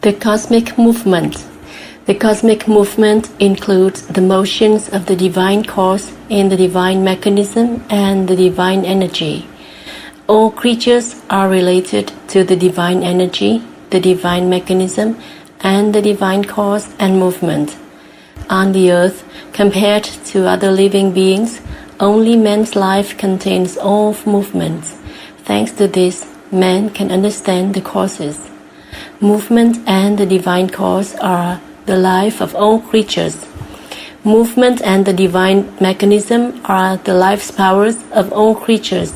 The cosmic movement. The cosmic movement includes the motions of the divine cause and the divine mechanism and the divine energy. All creatures are related to the divine energy, the divine mechanism, and the divine cause and movement. On the earth, compared to other living beings, only man's life contains all movements. Thanks to this, man can understand the causes. Movement and the divine cause are the life of all creatures. Movement and the divine mechanism are the life's powers of all creatures.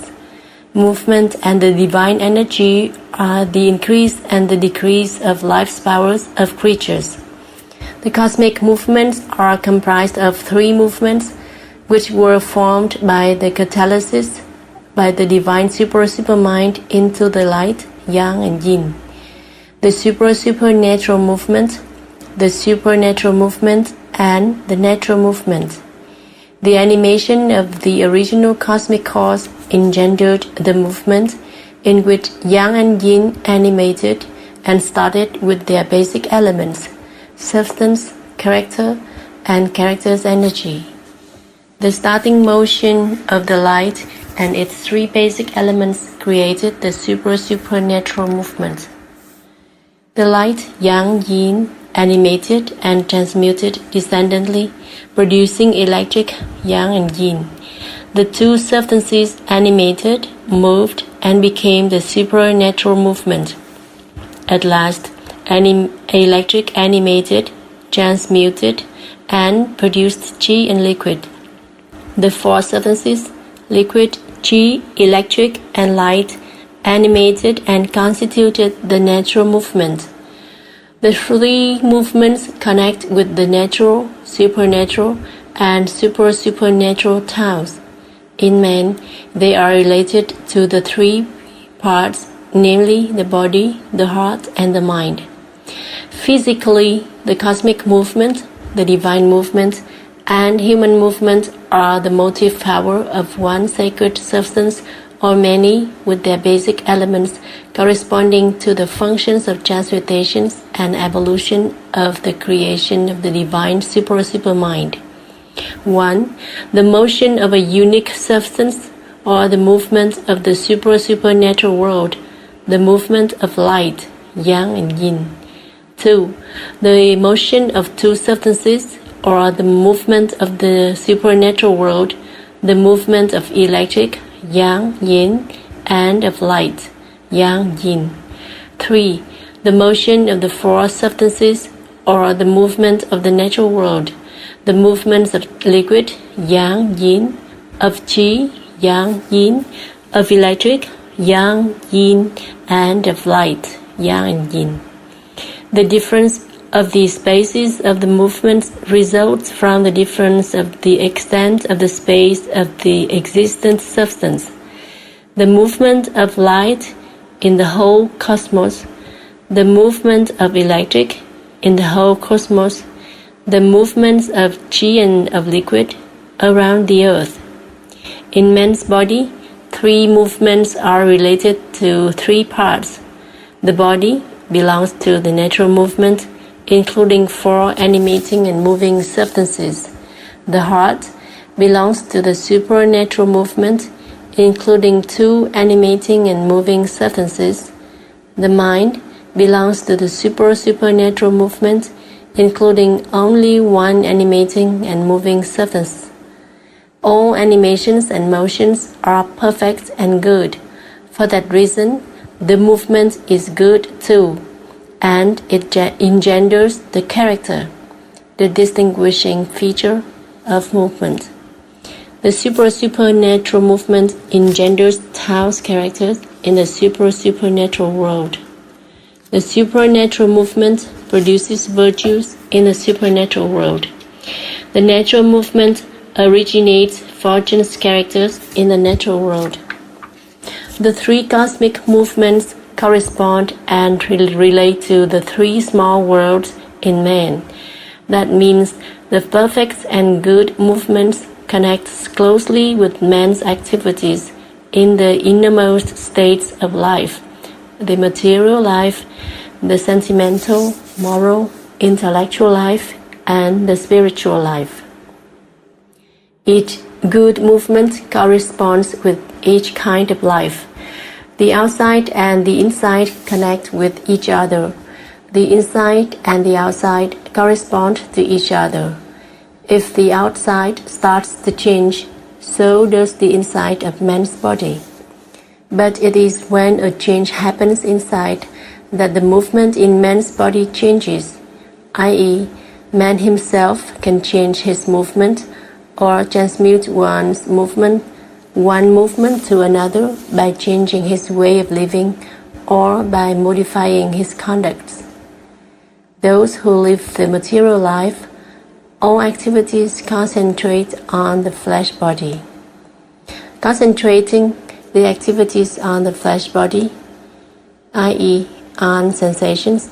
Movement and the divine energy are the increase and the decrease of life's powers of creatures. The cosmic movements are comprised of three movements which were formed by the catalysis by the divine super-mind into the light, yang and yin. The supernatural movement, the supernatural movement, and the natural movement. The animation of the original cosmic cause engendered the movement in which yang and yin animated and started with their basic elements, substance, character, and character's energy. The starting motion of the light and its three basic elements created the supernatural movement. The light, yang, yin, animated and transmuted descendantly, producing electric, yang and yin. The two substances animated, moved, and became the supernatural movement. At last, electric animated, transmuted, and produced qi and liquid. The four substances, liquid, qi, electric, and light, animated and constituted the natural movement. The three movements connect with the natural, supernatural, and supernatural tones. In man, they are related to the three parts, namely the body, the heart, and the mind. Physically, the cosmic movement, the divine movement, and human movement are the motive power of one sacred substance or many with their basic elements corresponding to the functions of transmutation and evolution of the creation of the divine super-mind. 1. The motion of a unique substance or the movement of the supernatural world, the movement of light, yang and yin. 2. The motion of two substances or the movement of the supernatural world, the movement of electric, yang, yin, and of light, yang, yin. 3. The motion of the four substances or the movement of the natural world, the movements of liquid, yang, yin, of qi, yang, yin, of electric, yang, yin, and of light, yang and yin. The difference of the spaces of the movements results from the difference of the extent of the space of the existent substance. The movement of light in the whole cosmos, the movement of electric in the whole cosmos, the movements of qi and of liquid around the earth. In man's body, three movements are related to three parts. The body belongs to the natural movement, including four animating and moving substances. The heart belongs to the supernatural movement, including two animating and moving substances. The mind belongs to the supernatural movement, including only one animating and moving substance. All animations and motions are perfect and good. For that reason, the movement is good too, and it engenders the character, the distinguishing feature of movement. The supernatural movement engenders Tao's characters in the supernatural world. The supernatural movement produces virtues in the supernatural world. The natural movement originates fortune's characters in the natural world. The three cosmic movements correspond and relate to the three small worlds in man. That means the perfect and good movements connect closely with man's activities in the innermost states of life, the material life, the sentimental, moral, intellectual life, and the spiritual life. Each good movement corresponds with each kind of life. The outside and the inside connect with each other. The inside and the outside correspond to each other. If the outside starts to change, so does the inside of man's body. But it is when a change happens inside that the movement in man's body changes, i.e., man himself can change his movement or transmute one movement to another by changing his way of living or by modifying his conduct. Those who live the material life, all activities concentrate on the flesh body. Concentrating the activities on the flesh body, i.e., on sensations,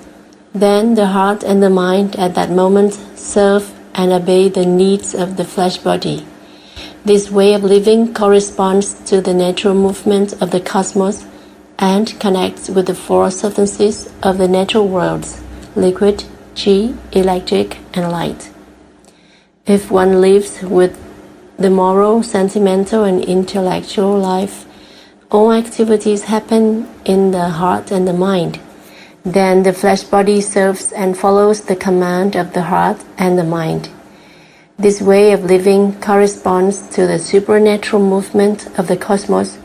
then the heart and the mind at that moment serve and obey the needs of the flesh body. This way of living corresponds to the natural movement of the cosmos and connects with the four substances of the natural worlds: liquid, qi, electric, and light. If one lives with the moral, sentimental, and intellectual life, all activities happen in the heart and the mind. Then the flesh body serves and follows the command of the heart and the mind. This way of living corresponds to the supernatural movement of the cosmos,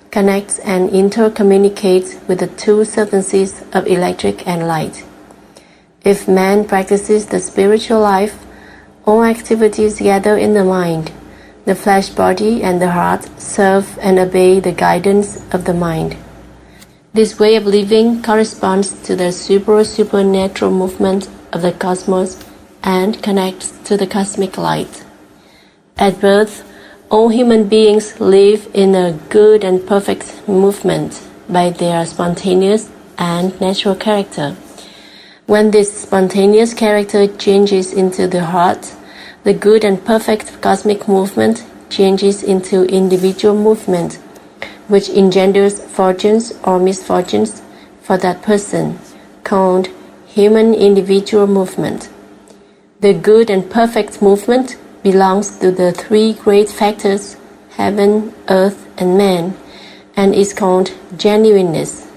connects and intercommunicates with the two substances of electric and light. If man practices the spiritual life, all activities gather in the mind. The flesh body and the heart serve and obey the guidance of the mind. This way of living corresponds to the supernatural movement of the cosmos and connects to the cosmic light. At birth, all human beings live in a good and perfect movement by their spontaneous and natural character. When this spontaneous character changes into the heart, the good and perfect cosmic movement changes into individual movement, which engenders fortunes or misfortunes for that person, called human individual movement. The good and perfect movement belongs to the three great factors, heaven, earth, and man, and is called genuineness.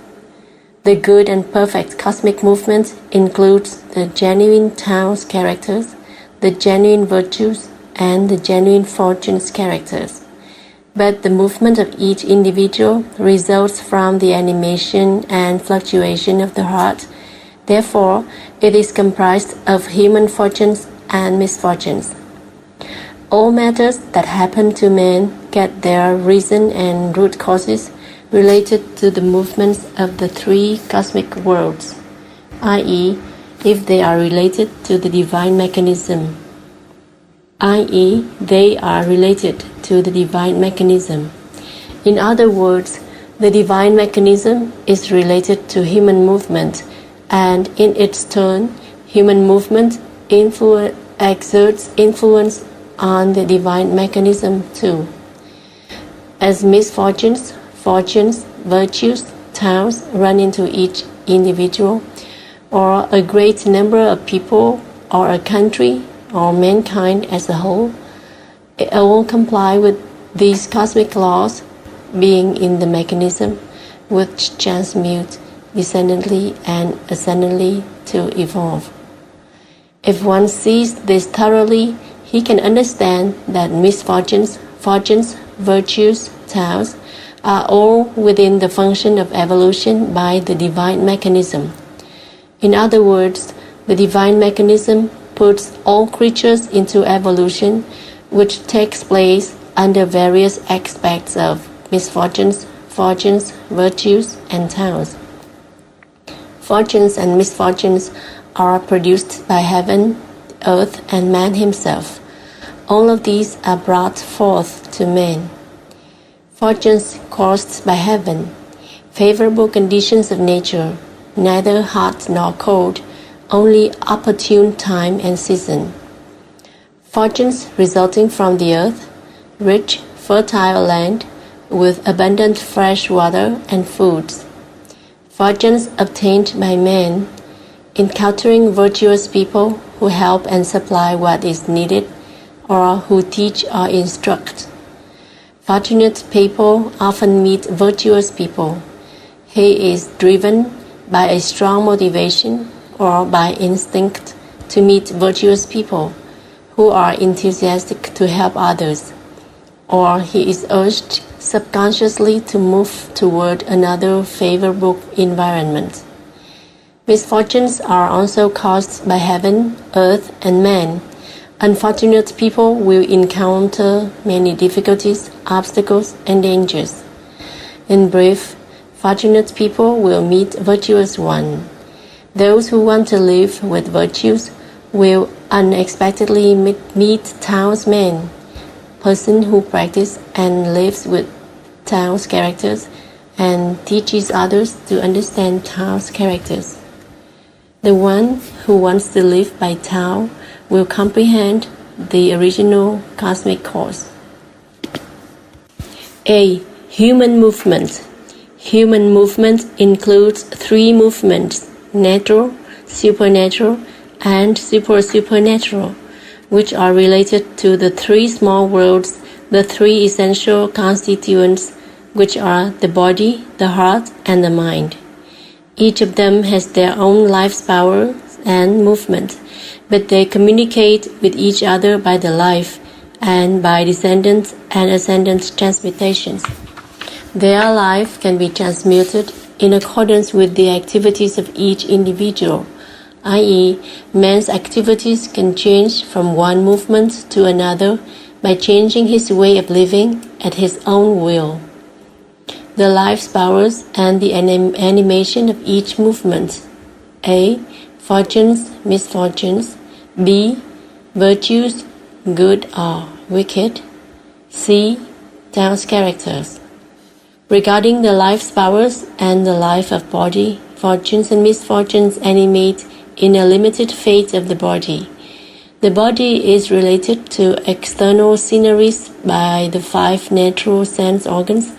The good and perfect cosmic movement includes the genuine Tao's characters, the genuine virtues, and the genuine fortunes characters. But the movement of each individual results from the animation and fluctuation of the heart. Therefore, it is comprised of human fortunes and misfortunes. All matters that happen to man get their reason and root causes related to the movements of the three cosmic worlds, i.e., if they are related to the divine mechanism. In other words, the divine mechanism is related to human movement, and in its turn, human movement exerts influence on the divine mechanism too. As misfortunes, fortunes, virtues, Taos run into each individual, or a great number of people, or a country, or mankind as a whole, it all comply with these cosmic laws being in the mechanism, which transmute descendantly and ascendantly to evolve. If one sees this thoroughly, he can understand that misfortunes, fortunes, virtues, Taos are all within the function of evolution by the divine mechanism. In other words, the divine mechanism puts all creatures into evolution, which takes place under various aspects of misfortunes, fortunes, virtues, and Taos. Fortunes and misfortunes are produced by heaven, earth, and man himself. All of these are brought forth to man. Fortunes caused by heaven, favorable conditions of nature, neither hot nor cold, only opportune time and season. Fortunes resulting from the earth, rich, fertile land with abundant fresh water and foods. Fortunes obtained by man, encountering virtuous people who help and supply what is needed, or who teach or instruct. Fortunate people often meet virtuous people. He is driven by a strong motivation or by instinct to meet virtuous people who are enthusiastic to help others, or he is urged subconsciously to move toward another favorable environment. Misfortunes are also caused by heaven, earth, and man. Unfortunate people will encounter many difficulties, obstacles, and dangers. In brief, fortunate people will meet virtuous ones. Those who want to live with virtues will unexpectedly meet townsmen, person who practice and lives with Tao's characters and teaches others to understand Tao's characters. The one who wants to live by Tao will comprehend the original cosmic cause. A. Human movement. Human movement includes three movements: natural, supernatural, and supernatural, which are related to the three small worlds, the three essential constituents, which are the body, the heart, and the mind. Each of them has their own life's power and movement, but they communicate with each other by the life and by descendant and ascendant transmutations. Their life can be transmuted in accordance with the activities of each individual, i.e., man's activities can change from one movement to another by changing his way of living at his own will. The life's powers and the animation of each movement: A. Fortunes, misfortunes. B. Virtues, good or wicked. C. Tao's characters. Regarding the life's powers and the life of body, fortunes and misfortunes animate in a limited phase of the body. The body is related to external sceneries by the five natural sense organs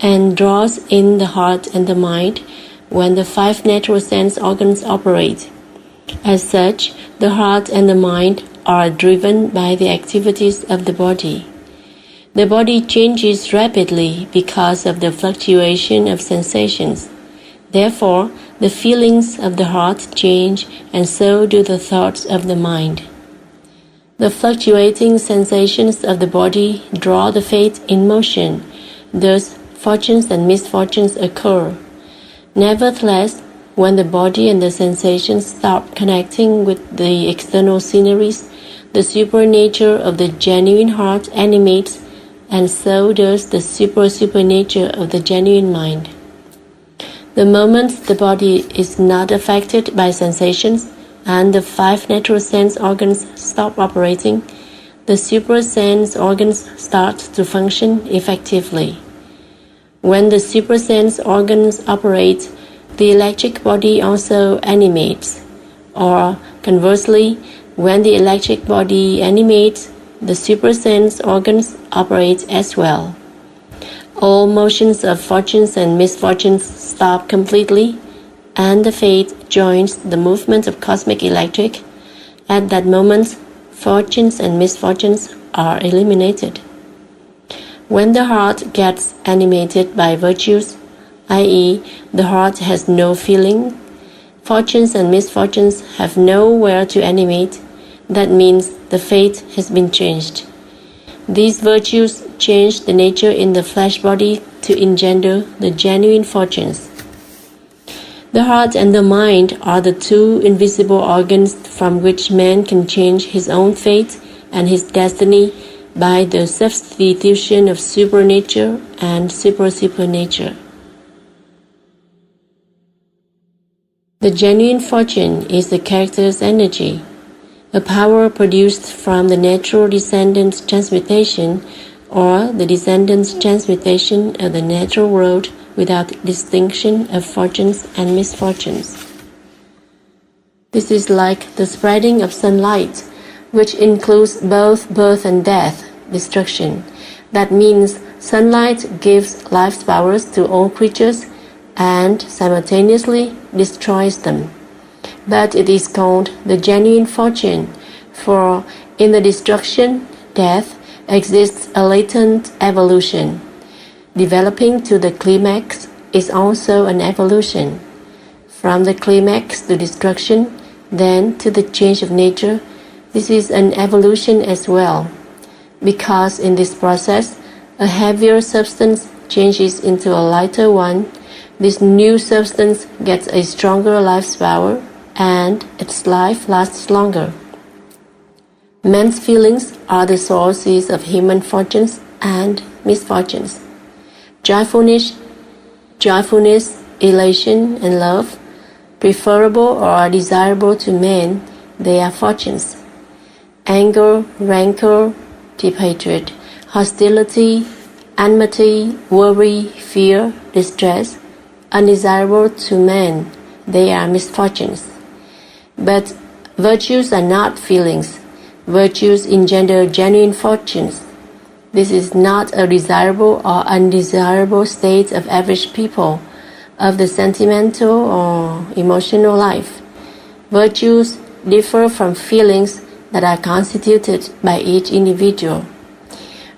and draws in the heart and the mind when the five natural sense organs operate. As such, the heart and the mind are driven by the activities of the body. The body changes rapidly because of the fluctuation of sensations. Therefore, the feelings of the heart change, and so do the thoughts of the mind. The fluctuating sensations of the body draw the fate in motion. Thus, fortunes and misfortunes occur. Nevertheless, when the body and the sensations stop connecting with the external sceneries, the supernature of the genuine heart animates, and so does the supernature of the genuine mind. The moment the body is not affected by sensations and the five natural sense organs stop operating, the sense organs start to function effectively. When the sense organs operate, the electric body also animates, or conversely, when the electric body animates, the sense organs operate as well. All motions of fortunes and misfortunes stop completely, and the fate joins the movement of cosmic electric. At that moment, fortunes and misfortunes are eliminated. When the heart gets animated by virtues, i.e., the heart has no feeling, fortunes and misfortunes have nowhere to animate. That means the fate has been changed. These virtues change the nature in the flesh body to engender the genuine fortunes. The heart and the mind are the two invisible organs from which man can change his own fate and his destiny by the substitution of supernature and supernature. The genuine fortune is the character's energy, a power produced from the natural descendant transmutation or the descendant's transmutation of the natural world without distinction of fortunes and misfortunes. This is like the spreading of sunlight, which includes both birth and death, destruction. That means sunlight gives life's powers to all creatures and simultaneously destroys them. but it is called the genuine fortune, for in the destruction, death, exists a latent evolution. Developing to the climax is also an evolution. From the climax to destruction, then to the change of nature, this is an evolution as well, because in this process, a heavier substance changes into a lighter one. This new substance gets a stronger life's power, and its life lasts longer. Man's feelings are the sources of human fortunes and misfortunes. Joyfulness, elation, and love, preferable or desirable to men, they are fortunes. Anger, rancor, deep hatred, hostility, enmity, worry, fear, distress, undesirable to men, they are misfortunes. But virtues are not feelings. Virtues engender genuine fortunes. This is not a desirable or undesirable state of average people, of the sentimental or emotional life. Virtues differ from feelings that are constituted by each individual.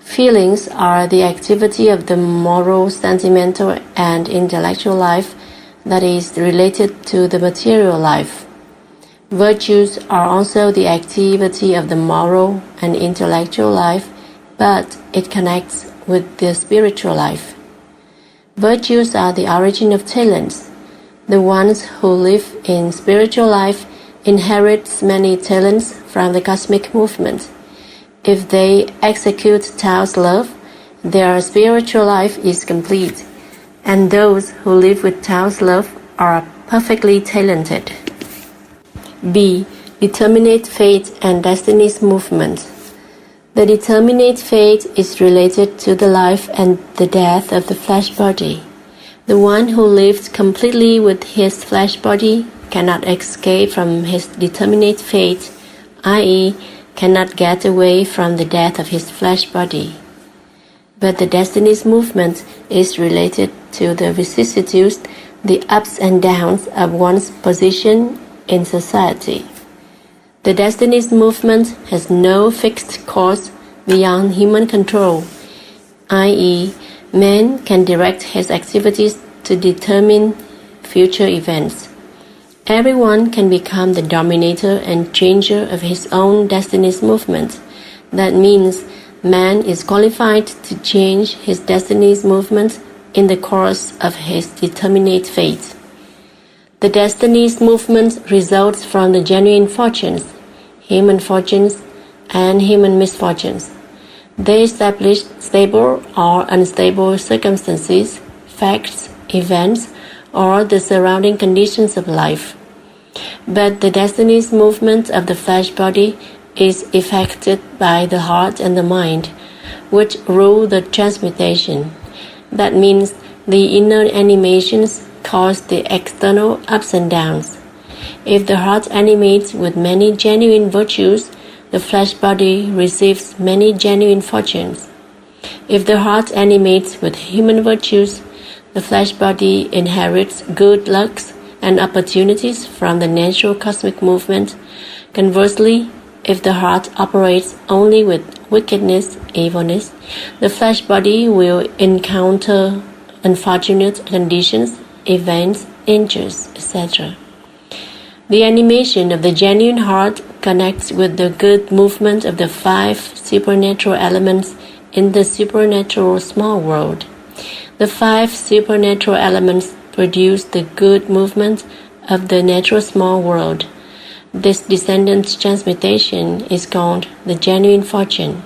Feelings are the activity of the moral, sentimental, and intellectual life that is related to the material life. Virtues are also the activity of the moral and intellectual life, but it connects with the spiritual life. Virtues are the origin of talents. The ones who live in spiritual life inherit many talents from the cosmic movement. If they execute Tao's love, their spiritual life is complete, and those who live with Tao's love are perfectly talented. B. Determinate fate and destiny's movement. The determinate fate is related to the life and the death of the flesh body. The one who lives completely with his flesh body cannot escape from his determinate fate, i.e., cannot get away from the death of his flesh body. But the destiny's movement is related to the vicissitudes, the ups and downs of one's position in society. The destiny's movement has no fixed course beyond human control, i.e., man can direct his activities to determine future events. Everyone can become the dominator and changer of his own destiny's movement. That means man is qualified to change his destiny's movement in the course of his determinate fate. The destiny's movement results from the genuine fortunes, human fortunes, and human misfortunes. They establish stable or unstable circumstances, facts, events, or the surrounding conditions of life. But the destiny's movement of the flesh body is effected by the heart and the mind, which rule the transmutation. That means the inner animations cause the external ups and downs. If the heart animates with many genuine virtues, the flesh body receives many genuine fortunes. If the heart animates with human virtues, the flesh body inherits good lucks and opportunities from the natural cosmic movement. Conversely, if the heart operates only with wickedness, evilness, the flesh body will encounter unfortunate conditions, events, injuries, etc. The animation of the genuine heart connects with the good movement of the 5 supernatural elements in the supernatural small world. The 5 supernatural elements produce the good movement of the natural small world. This descendant transmutation is called the genuine fortune.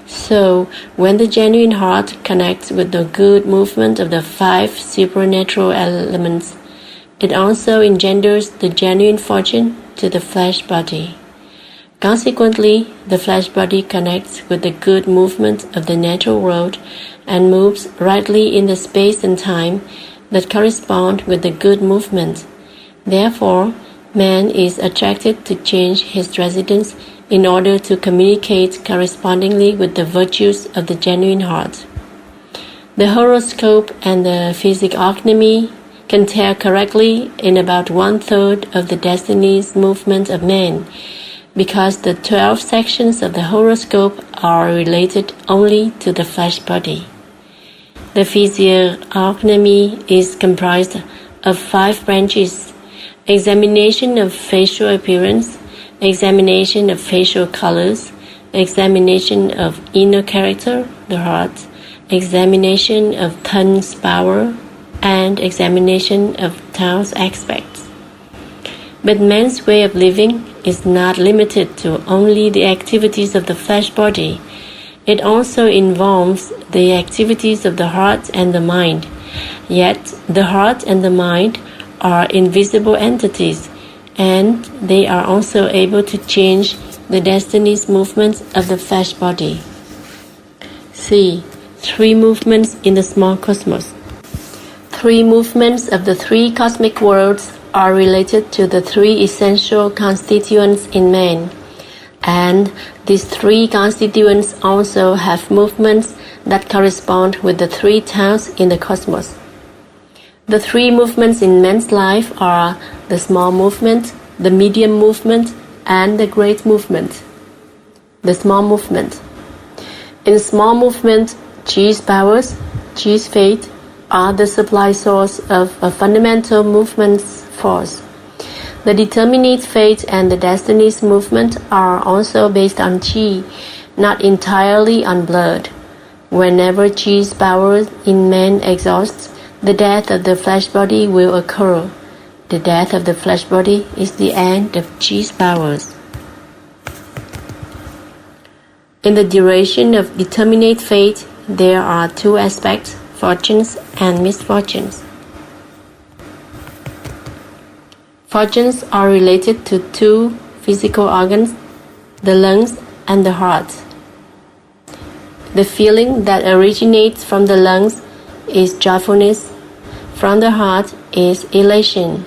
So, when the genuine heart connects with the good movement of the 5 supernatural elements, it also engenders the genuine fortune to the flesh body. Consequently, the flesh body connects with the good movement of the natural world and moves rightly in the space and time that correspond with the good movement. Therefore, man is attracted to change his residence in order to communicate correspondingly with the virtues of the genuine heart. The horoscope and the physiognomy can tell correctly in about 1/3 of the destiny's movement of man, because the 12 sections of the horoscope are related only to the flesh body. The physiognomy is comprised of 5 branches: examination of facial appearance, examination of facial colors, examination of inner character, the heart, examination of tongue's power, and examination of tongue's aspects. But man's way of living is not limited to only the activities of the flesh body. It also involves the activities of the heart and the mind. Yet the heart and the mind are invisible entities, and they are also able to change the destiny's movements of the flesh body. C. 3 movements in the small cosmos. 3 movements of the 3 cosmic worlds are related to the 3 essential constituents in man, and these 3 constituents also have movements that correspond with the 3 towns in the cosmos. The 3 movements in man's life are the small movement, the medium movement, and the great movement. The small movement. In small movement, Chi's powers, Chi's fate, are the supply source of a fundamental movement force. The determinate fate and the destiny's movement are also based on Chi, not entirely on blood. Whenever Chi's power in man exhausts, the death of the flesh body will occur. The death of the flesh body is the end of Chi's powers. In the duration of determinate fate, there are 2 aspects: fortunes and misfortunes. Fortunes are related to 2 physical organs, the lungs and the heart. The feeling that originates from the lungs is joyfulness, from the heart is elation.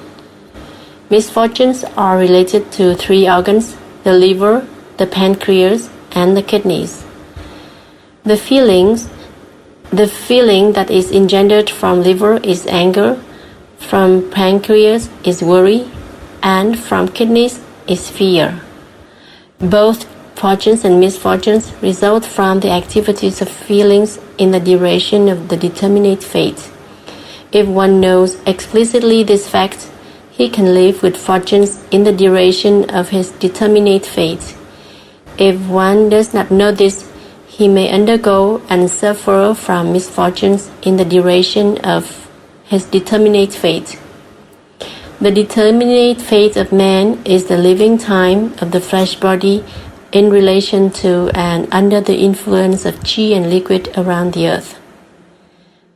Misfortunes are related to 3 organs, the liver, the pancreas, and the kidneys. The feeling that is engendered from liver is anger, from pancreas is worry, and from kidneys is fear. Both fortunes and misfortunes result from the activities of feelings in the duration of the determinate fate. If one knows explicitly this fact, he can live with fortunes in the duration of his determinate fate. If one does not know this, he may undergo and suffer from misfortunes in the duration of his determinate fate. The determinate fate of man is the living time of the flesh body in relation to and under the influence of Chi and liquid around the earth.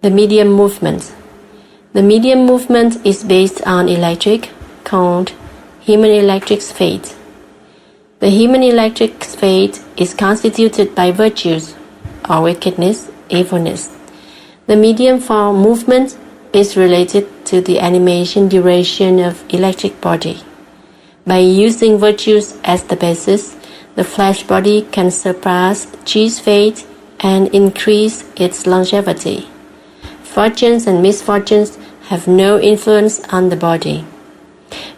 The medium movement. The medium movement is based on electric, called human electric's fate. The human electric's fate is constituted by virtues, or wickedness, evilness. The medium form movement is related to the animation duration of electric body. By using virtues as the basis, the flesh body can surpass Chi's fate and increase its longevity. Fortunes and misfortunes have no influence on the body.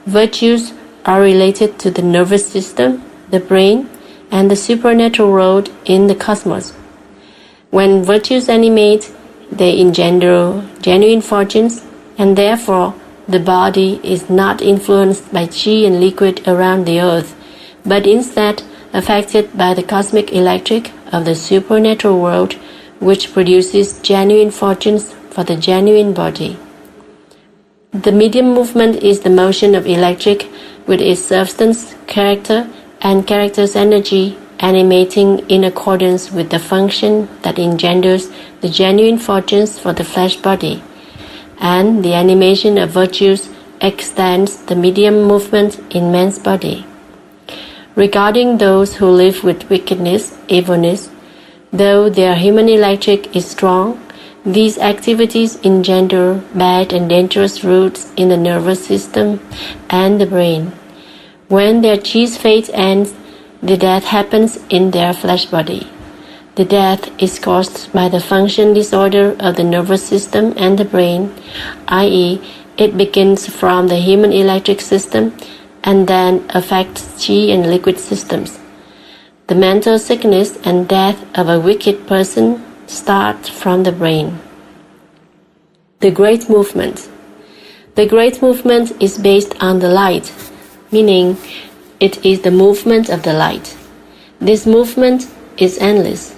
Virtues are related to the nervous system, the brain, and the supernatural world in the cosmos. When virtues animate, they engender genuine fortunes, and therefore the body is not influenced by Chi and liquid around the earth, but instead affected by the cosmic electric of the supernatural world, which produces genuine fortunes for the genuine body. The medium movement is the motion of electric with its substance, character, and character's energy animating in accordance with the function that engenders the genuine fortunes for the flesh body, and the animation of virtues extends the medium movement in man's body. Regarding those who live with wickedness, evilness, though their human electric is strong, these activities engender bad and dangerous roots in the nervous system and the brain. When their Chi's fate ends, the death happens in their flesh body. The death is caused by the function disorder of the nervous system and the brain, i.e., It begins from the human electric system and then affects chi and liquid systems. The mental sickness and death of a wicked person start from the brain. The Great Movement. The Great Movement is based on the light, meaning it is the movement of the light. This movement is endless.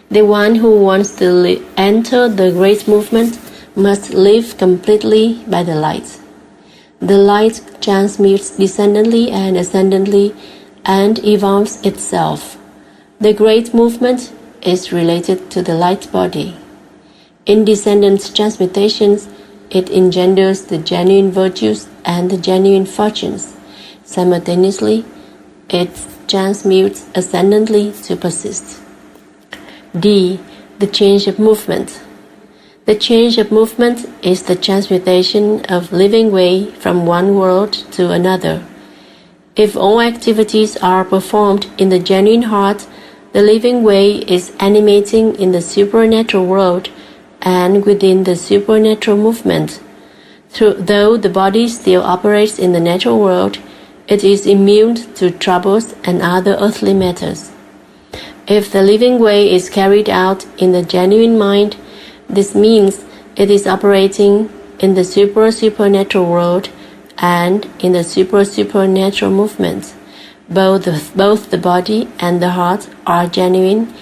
The one who wants to enter the Great Movement must live completely by the light. The light transmutes descendantly and ascendantly and evolves itself. The Great Movement is related to the light body. In descendant transmutations, it engenders the genuine virtues and the genuine fortunes. Simultaneously, it transmutes ascendantly to persist. D. The change of movement. The change of movement is the transmutation of living way from one world to another. If all activities are performed in the genuine heart, the living way is animating in the supernatural world and within the supernatural movement. Though the body still operates in the natural world, it is immune to troubles and other earthly matters. If the living way is carried out in the genuine mind, this means it is operating in the supernatural world and in the supernatural movement. Both the body and the heart are genuine,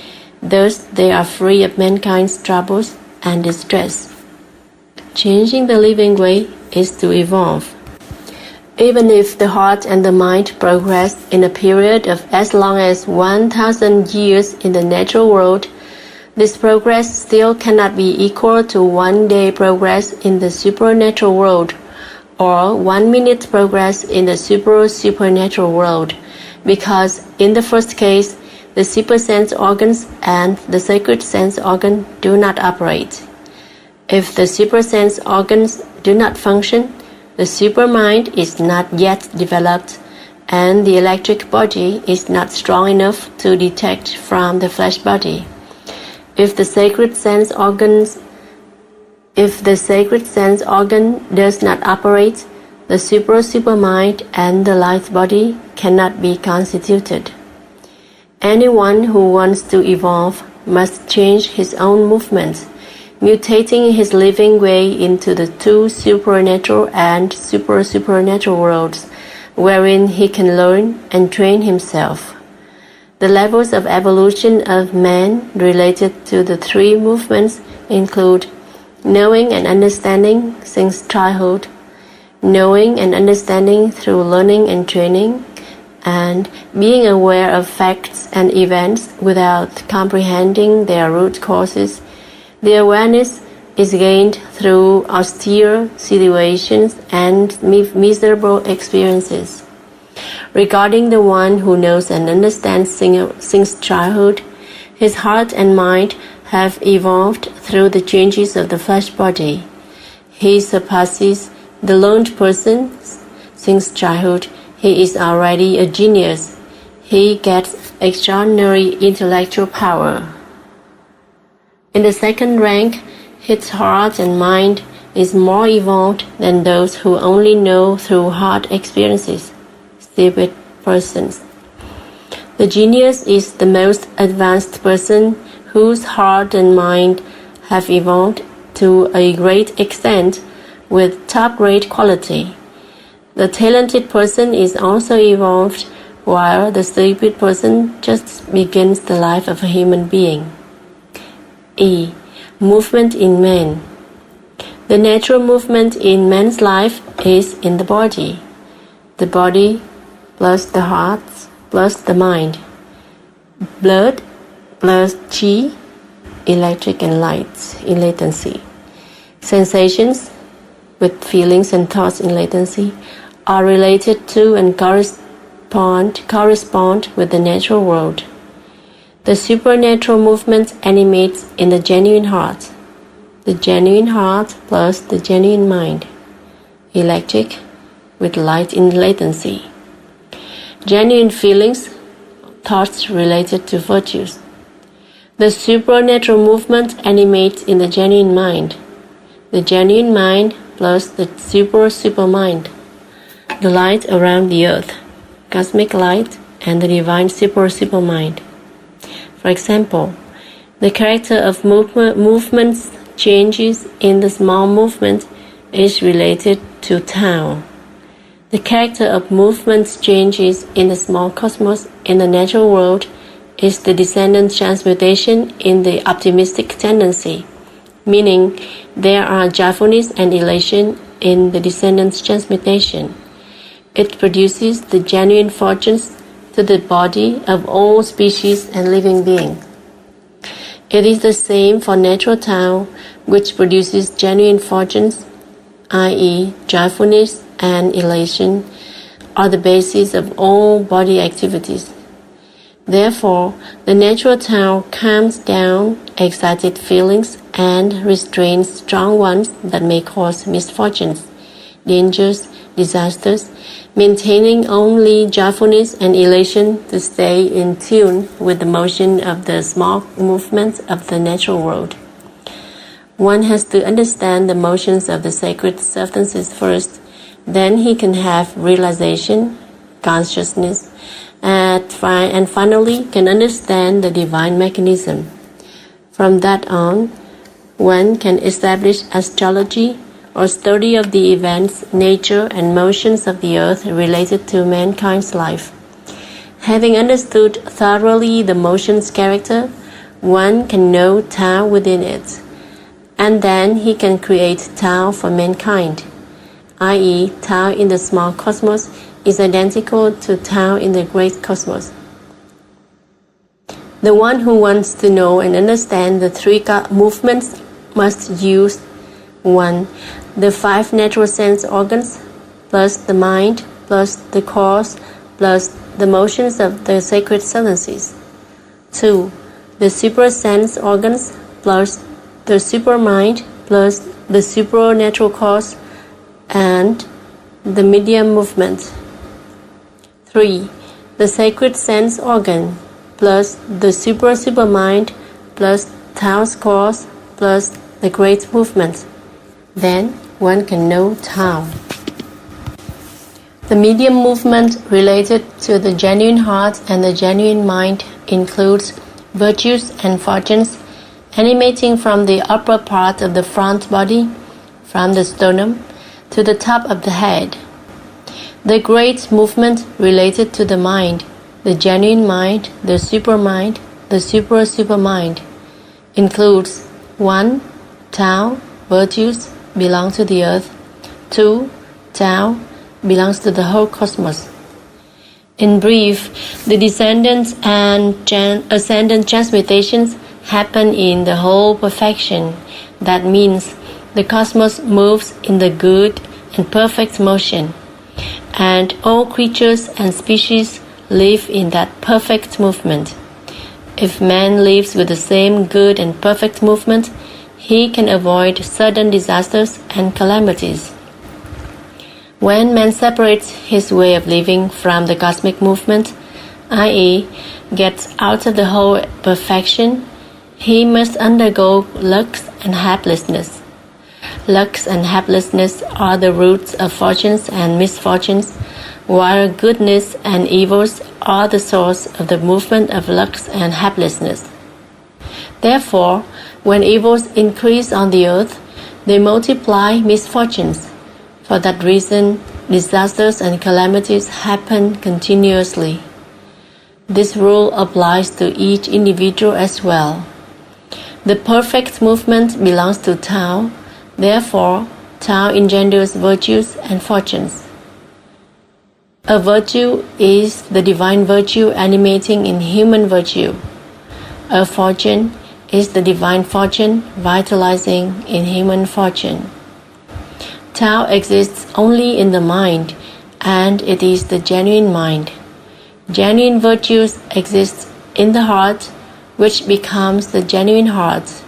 thus they are free of mankind's troubles and distress. Changing the living way is to evolve. Even if the heart and the mind progress in a period of as long as 1,000 years in the natural world, this progress still cannot be equal to 1 day progress in the supernatural world or 1 minute progress in the supernatural world, because in the first case, the super sense organs and the sacred sense organ do not operate. If the super sense organs do not function, the super mind is not yet developed, and the electric body is not strong enough to detect from the flesh body. If the sacred sense organ does not operate, the super mind and the light body cannot be constituted. Anyone who wants to evolve must change his own movements, mutating his living way into the two supernatural and supernatural worlds, wherein he can learn and train himself. The levels of evolution of man related to the three movements include knowing and understanding since childhood, knowing and understanding through learning and training, and being aware of facts and events without comprehending their root causes. The awareness is gained through austere situations and miserable experiences. Regarding the one who knows and understands since childhood, his heart and mind have evolved through the changes of the flesh body. He surpasses the learned person since childhood. He is already a genius. He gets extraordinary intellectual power. In the second rank, his heart and mind is more evolved than those who only know through heart experiences, stupid persons. The genius is the most advanced person whose heart and mind have evolved to a great extent with top-grade quality. The talented person is also evolved, while the stupid person just begins the life of a human being. E. Movement in man. The natural movement in man's life is in the body. The body plus the heart plus the mind. Blood plus chi, electric and light in latency. Sensations with feelings and thoughts in latency are related to and correspond with the natural world. The supernatural movement animates in the genuine heart. The genuine heart plus the genuine mind. Electric with light in latency. Genuine feelings, thoughts related to virtues. The supernatural movement animates in the genuine mind. The genuine mind plus the supermind, the light around the earth, cosmic light, and the divine supermind. For example, the character of movements changes in the small movement is related to Tao. The character of movements changes in the small cosmos in the natural world is the descendant transmutation in the optimistic tendency, meaning there are joyfulness and elation in the descendant's transmutation. It produces the genuine fortunes to the body of all species and living beings. It is the same for natural Tao, which produces genuine fortunes, i.e., joyfulness and elation, are the basis of all body activities. Therefore, the natural Tao calms down excited feelings and restrains strong ones that may cause misfortunes, dangers, disasters, maintaining only joyfulness and elation to stay in tune with the motion of the small movements of the natural world. One has to understand the motions of the sacred substances first, then he can have realization, consciousness, and finally can understand the divine mechanism. From that on, one can establish astrology or study of the events, nature, and motions of the earth related to mankind's life. Having understood thoroughly the motion's character, one can know Tao within it, and then he can create Tao for mankind, i.e., Tao in the small cosmos is identical to Tao in the great cosmos. The one who wants to know and understand the three movements must use 1. The 5 natural sense organs, plus the mind, plus the cause, plus the motions of the sacred substances. 2. The super sense organs, plus the supermind, plus the supernatural cause, and the medium movement. 3. The sacred sense organ, plus the supermind, plus Tao's cause, plus the great movement. Then one can know Tao. The medium movement related to the genuine heart and the genuine mind includes virtues and fortunes emanating from the upper part of the front body, from the sternum to the top of the head. The great movement related to the mind, the genuine mind, the supermind, the supermind, includes 1. Tao, virtues, belong to the earth. 2. Tao belongs to the whole cosmos. In brief, the descendant and ascendant transmutations happen in the whole perfection. That means the cosmos moves in the good and perfect motion, and all creatures and species live in that perfect movement. If man lives with the same good and perfect movement, he can avoid sudden disasters and calamities. When man separates his way of living from the cosmic movement, i.e., gets out of the whole perfection, he must undergo lux and haplessness. Lux and haplessness are the roots of fortunes and misfortunes, while goodness and evils are the source of the movement of lux and haplessness. Therefore, when evils increase on the earth, they multiply misfortunes. For that reason, disasters and calamities happen continuously. This rule applies to each individual as well. The perfect movement belongs to Tao, therefore, Tao engenders virtues and fortunes. A virtue is the divine virtue animating in human virtue. A fortune is the divine fortune vitalizing in human fortune. Tao exists only in the mind, and it is the genuine mind. Genuine virtues exist in the heart, which becomes the genuine heart.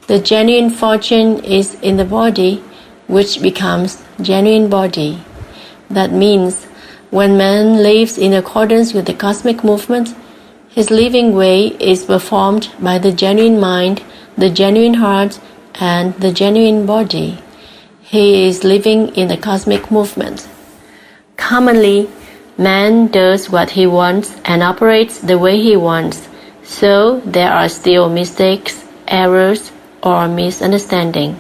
The genuine fortune is in the body, which becomes genuine body. That means, when man lives in accordance with the cosmic movement, his living way is performed by the genuine mind, the genuine heart, and the genuine body. He is living in the cosmic movement. Commonly, man does what he wants and operates the way he wants, so there are still mistakes, errors, or misunderstanding.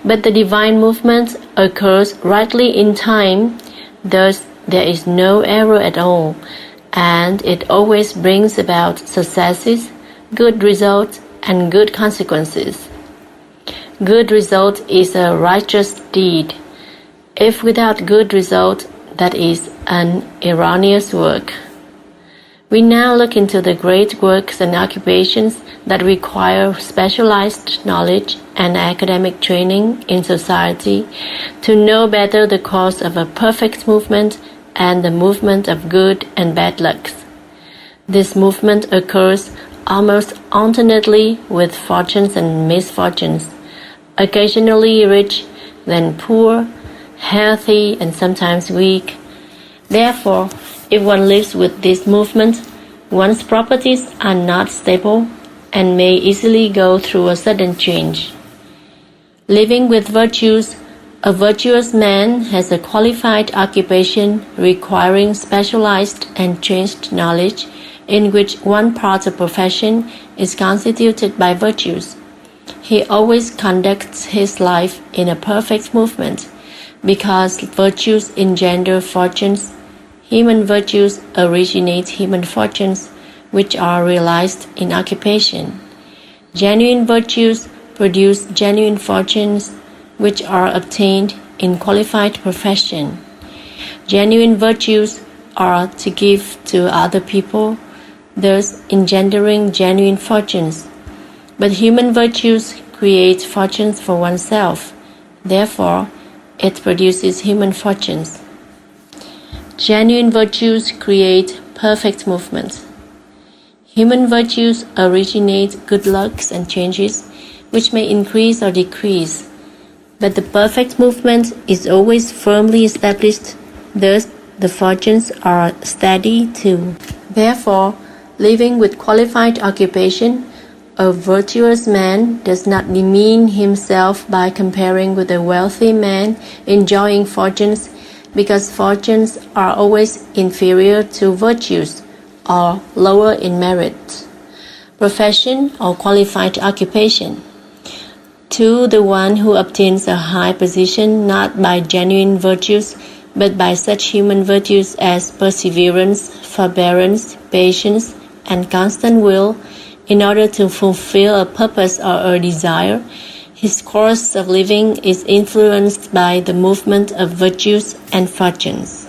But the divine movement occurs rightly in time, thus there is no error at all, and it always brings about successes, good results, and good consequences. Good result is a righteous deed. If without good result, that is an erroneous work. We now look into the great works and occupations that require specialized knowledge and academic training in society to know better the cause of a perfect movement and the movement of good and bad lucks. This movement occurs almost alternately with fortunes and misfortunes, occasionally rich, then poor, healthy, and sometimes weak. Therefore, if one lives with this movement, one's properties are not stable and may easily go through a sudden change. Living with virtues, a virtuous man has a qualified occupation requiring specialized and trained knowledge in which one part of profession is constituted by virtues. He always conducts his life in a perfect movement, because virtues engender fortunes. Human virtues originate human fortunes, which are realized in occupation. Genuine virtues produce genuine fortunes, which are obtained in qualified profession. Genuine virtues are to give to other people, thus engendering genuine fortunes. But human virtues create fortunes for oneself. Therefore, it produces human fortunes. Genuine virtues create perfect movements. Human virtues originate good lucks and changes, which may increase or decrease. But the perfect movement is always firmly established, thus the fortunes are steady too. Therefore, living with qualified occupation, a virtuous man does not demean himself by comparing with a wealthy man enjoying fortunes, because fortunes are always inferior to virtues or lower in merit. Profession or qualified occupation. To the one who obtains a high position not by genuine virtues, but by such human virtues as perseverance, forbearance, patience, and constant will, in order to fulfill a purpose or a desire, his course of living is influenced by the movement of virtues and fortunes.